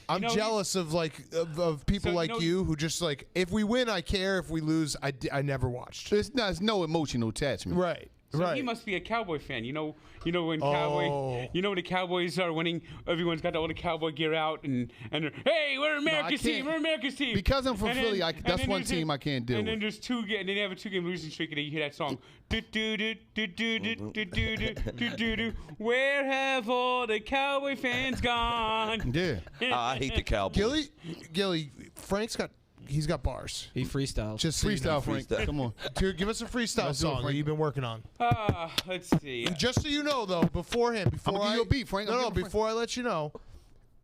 I'm know, jealous of of people So, like you who just like, if we win, I care. If we lose, I never watched. It's no emotional attachment. Right. So right. he must be a Cowboy fan. You know when when the Cowboys are winning, everyone's got all the cowboy gear out and they're, hey, we're America's team. We're America's team. Because I'm from And then- Philly, and that's then one there's a- team I can't deal And then with. there's and then they have a 2-game losing streak, and then you hear that song. Do do do do do do do do do do do. Where have all the Cowboy fans gone? Yeah. I hate the Cowboys. Gilly, he's got bars. He freestyles. Just so you know. Freestyle, Frank. Freestyle. Come on. Dude, give us a freestyle Let's do it, song that Frank. you've been working on. Let's see. Just so you know, though, beforehand, before I'ma give you a beat, Frank. No, before I let you know,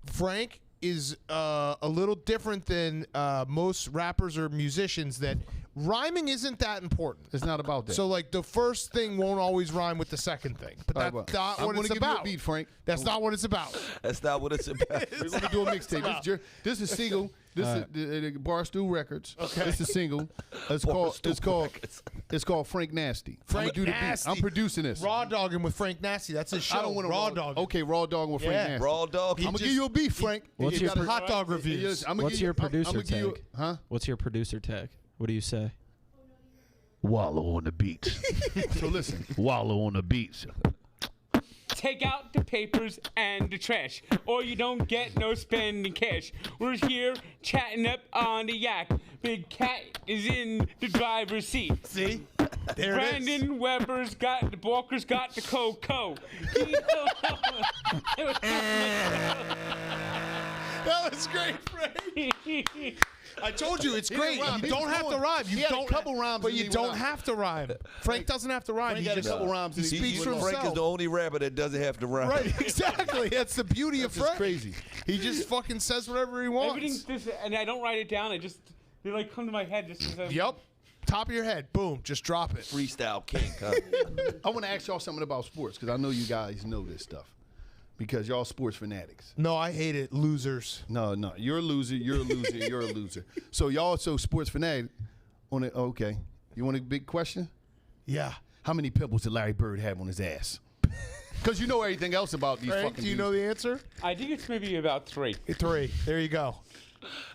Frank is a little different than most rappers or musicians. That rhyming isn't that important. It's not about that. So, like, the first thing won't always rhyme with the second thing. But All right, that's well, not I'm what gonna it's give you a about. beat, Frank. That's not what it's about. That's not what it's about. We're going to do a mixtape. This is single. This is the Barstool Records. Okay. This is single. It's called Frank Nasty. Frank I'ma do the beat. Nasty. I'm producing this. Raw dogging with Frank Nasty. That's his show. I don't want to raw dog. Okay, raw dog with Frank Yeah. Nasty. Raw dog. I'm gonna give you a beat, Frank. What's You your gotta- pro- hot dog reviews. I'ma What's give your you- I'm- producer I'ma give you- tag? Huh? What's your producer tag? What do you say? Wallow on the beats. So listen. Wallow on the beats. Take out the papers and the trash, or you don't get no spending cash. We're here chatting up on the yak. Big Cat is in the driver's seat. See? There Brandon Weber's got the Walker's got the cocoa. That was great, Frank. I told you it's great. rhyme. You He don't was have to going- rhyme. he You had a don't couple rhymes but and you he don't went out. have to rhyme. Frank doesn't have to rhyme. Frank He had a just couple rhymes. he and speaks for went off. Frank is himself. the only rapper that doesn't have to rhyme. Right, exactly. That's the beauty of This is Frank. crazy. He just fucking says whatever he wants. Everything's this, and I don't write it down. They like come to my head just as Yep. Top of your head. Boom. Just drop it. Freestyle king, huh? I want to ask y'all something about sports because I know you guys know this stuff because y'all sports fanatics. No, I hate it. Losers. No, you're a loser. You're a loser. You're a loser. So y'all so sports fanatic on it. Okay, you want a big question? Yeah. How many pimples did Larry Bird have on his ass? Because you know everything else about these Frank, fucking do you know the answer? I think it's maybe about 3. 3. There you go.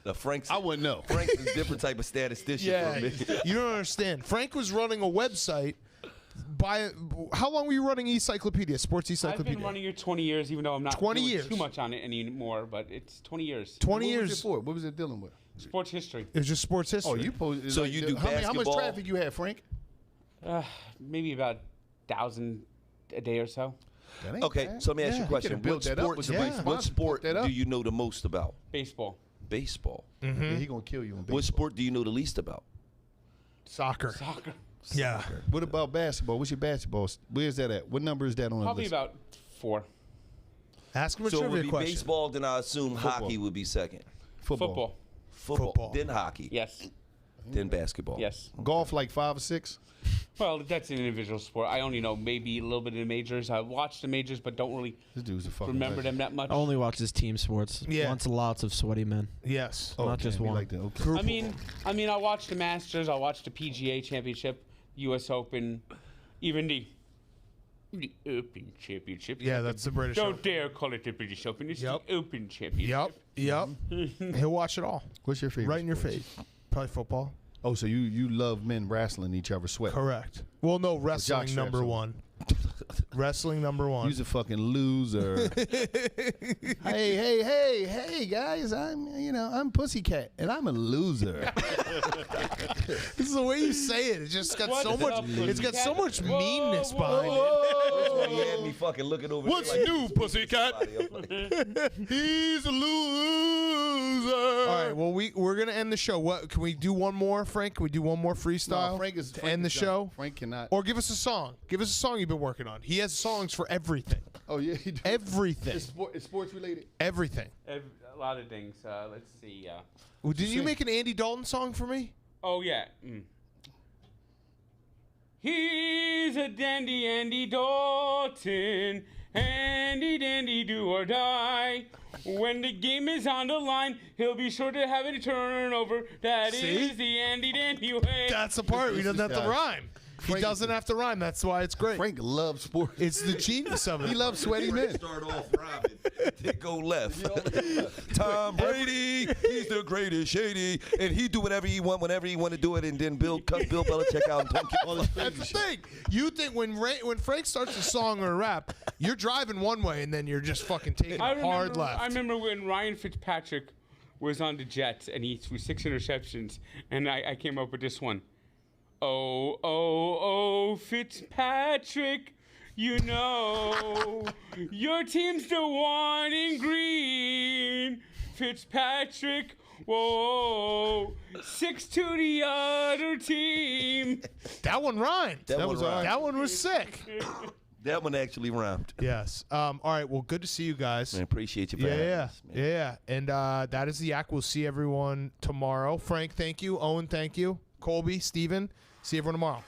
Now, I wouldn't know. Frank's a different type of statistician Yeah, for me. you don't understand. Frank was running a website. How long were you running Encyclopedia, Sports I've Encyclopedia? been running it 20 years, even though I'm not 20 doing years. too much on it anymore, but it's 20 years. 20 What years. was it for? What was it dealing with? Sports history. It was just sports history. Oh, you posted. So you do how much basketball? traffic you had, Frank? Maybe about 1,000 a day or so. That ain't Okay, bad. so let me ask you a You question. could've built What that up sport, with the right what sponsor. sport Fuck that up. do you know the most about? Baseball. Baseball. Yeah, he gonna kill you on baseball. What sport do you know the least about? Soccer. Soccer. Yeah. What about basketball? What's your basketball? Where's that at? What number is that on Probably the list? about 4. Ask him a So it would trivia be question. baseball, then I assume Football. hockey would be second. Football. Football. Then hockey. Yes. Then basketball. Yes. Golf like 5 or 6? Well, that's an individual sport. I only know maybe a little bit of the majors. I watch the majors, but don't really This dude's a fucking remember legend. them that much. I only watches team sports. Yeah. Wants lots of sweaty men. Yes. Not just damn, he one. Like that. Okay. I mean, I watch the Masters. I watch the PGA Championship, U.S. Open, even the Open Championship. Yeah, that's the British. Don't dare call it the British Open. It's Yep. the Open Championship. Yep. He'll watch it all. What's your favorite? Right in your sport? face. Probably football. Oh, so you love men wrestling each other sweat? Correct. Well, no, wrestling jockstraps number on. 1. Wrestling number 1. You's a fucking loser. hey, guys! I'm Pussycat, and I'm a loser. This is the way you say it. It's just got What's so much. up, It's got so much Whoa, meanness whoa, behind whoa. He had me fucking looking over. What's there like, new, Pussycat? He's a loser. it. All right. Well, we're gonna end the show. What can we do? One more, Frank? Can we do one more freestyle? No, Frank is to end the show. Frank cannot. Or give us a song. Give us a song you've been working on. He has songs for everything. Oh yeah, he does. Everything. It's sports related. Everything. A lot of things. Let's see. Well, did you make an Andy Dalton song for me? Oh, yeah. He's a dandy Andy Dalton. Andy dandy do or die. When the game is on the line, he'll be sure to have it a turnover. That is the Andy dandy way. That's the part. He doesn't have to guy. rhyme. He Frank- doesn't have to rhyme. That's why it's great. Frank loves sports. It's the genius of it. He loves sweaty men. Start off rhyming, then go left. Tom Brady, he's the greatest, shady, and he do whatever he want, whenever he want to do it, and then cut Bill Belichick out and don't give a fuck. That's the thing. You think when Frank starts a song or a rap, you're driving one way and then you're just fucking taking a hard left. I remember when Ryan Fitzpatrick was on the Jets and he threw 6 interceptions, and I came up with this one. Oh, Fitzpatrick, you know, your team's the one in green. Fitzpatrick, whoa, 6 to the other team. That one rhymed. That one rhymed. That one was sick. That one actually rhymed. Yes. All right. Well, good to see you guys. Man, appreciate you for having Yeah. us, man. Yeah. And that is the Yak. We'll see everyone tomorrow. Frank, thank you. Owen, thank you. Colby, Steven, see everyone tomorrow.